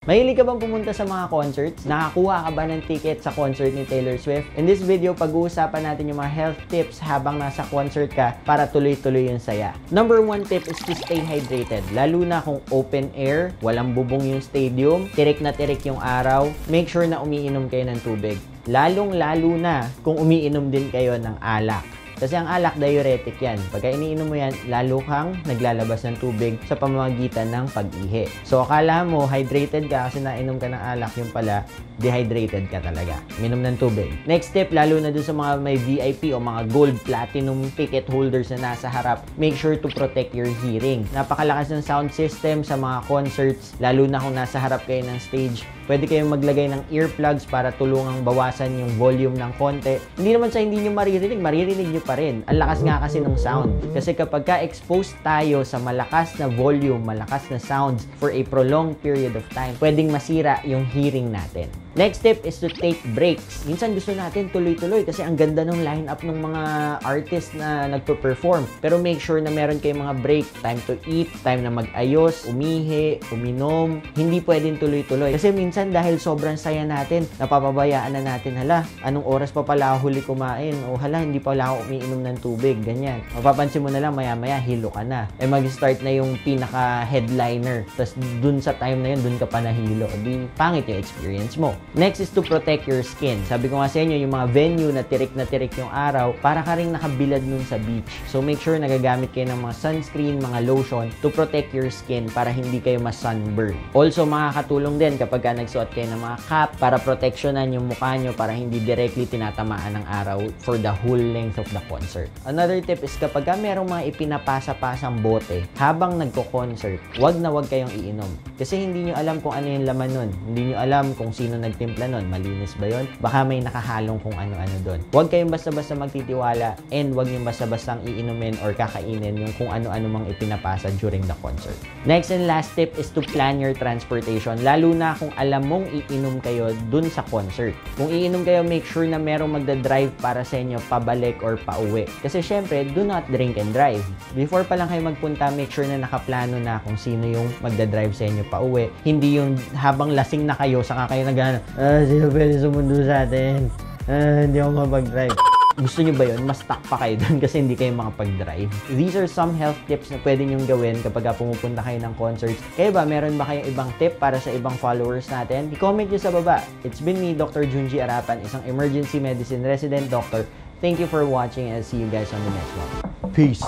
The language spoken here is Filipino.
Mahilig ka bang pumunta sa mga concerts? Nakakuha ka ba ng ticket sa concert ni Taylor Swift? In this video, pag-uusapan natin yung mga health tips habang nasa concert ka para tuloy-tuloy yung saya. Number 1 tip is to stay hydrated. Lalo na kung open air, walang bubong yung stadium, tirik na tirik yung araw, make sure na umiinom kayo ng tubig. Lalong-lalo na kung umiinom din kayo ng alak. Kasi ang alak, diuretic yan. Pagka iniinom mo yan, lalo kang naglalabas ng tubig sa pamamagitan ng pag-ihi. So, akala mo, hydrated ka kasi nainom ka ng alak, yung pala, dehydrated ka talaga. Minom ng tubig. Next tip, lalo na dun sa mga may VIP o mga gold, platinum ticket holders na nasa harap, make sure to protect your hearing. Napakalakas ng sound system sa mga concerts, lalo na kung nasa harap kayo ng stage. Pwede kayong maglagay ng earplugs para tulungang bawasan yung volume ng konti. Hindi naman sa hindi nyo maririnig nyo pa rin. Ang lakas nga kasi ng sound. Kasi kapag ka-exposed tayo sa malakas na volume, malakas na sounds for a prolonged period of time, pwedeng masira yung hearing natin. Next tip is to take breaks. Minsan gusto natin tuloy-tuloy kasi ang ganda ng lineup ng mga artists na nagpo-perform. Pero make sure na meron kayong mga break, time to eat, time na mag-ayos, umihi, uminom. Hindi pwedeng tuloy-tuloy. Kasi minsan dahil sobrang saya natin, napapabayaan na natin, hala, anong oras pa pala ako huli kumain? O hala, hindi pala ako umiinom ng tubig. Ganyan. Mapapansin mo na lang, maya-maya, hilo ka na. Eh mag-start na yung pinaka-headliner. Tapos dun sa time na yun, dun ka pa nahilo. Di pangit yung experience mo. Next is to protect your skin. Sabi ko nga sa inyo, yung mga venue na tirik yung araw, para ka rin nakabilad nun sa beach. So make sure nagagamit kayo ng mga sunscreen, mga lotion to protect your skin para hindi kayo ma-sunburn. Also, makakatulong din kapag nagsuot kayo ng mga cap para proteksyonan yung mukha nyo para hindi directly tinatamaan ng araw for the whole length of the concert. Another tip is kapag merong mga ipinapasa-pasang bote habang nagko-concert, wag na wag kayong iinom. Kasi hindi nyo alam kung ano yung laman nun. Hindi nyo alam kung sino nagtimpla nun. Malinis ba yun? Baka may nakahalong kung ano-ano doon. Huwag kayong basta-basta magtitiwala and huwag yung basta-bastang iinumin or kakainin yung kung ano-ano mang ipinapasa during the concert. Next and last tip is to plan your transportation. Lalo na kung alam mong iinom kayo dun sa concert. Kung iinom kayo, make sure na merong magdadrive para sa inyo pabalik or pauwi. Kasi syempre, do not drink and drive. Before pa lang kayo magpunta, make sure na nakaplano na kung sino yung magdadrive sa inyo pauwi. Hindi yung habang lasing na kayo, saka kayo nagano, sino pwede sumundo sa atin? Hindi ako mapag-drive. Gusto nyo ba yun? Mas stuck pa kayo dun kasi hindi kayo makapag-drive. These are some health tips na pwede nyong gawin kapag pumupunta kayo ng concerts. Kaya ba, meron ba kayong ibang tip para sa ibang followers natin? I-comment nyo sa baba. It's been me, Dr. Junji Arapan, isang emergency medicine resident doctor. Thank you for watching and see you guys on the next one. Peace!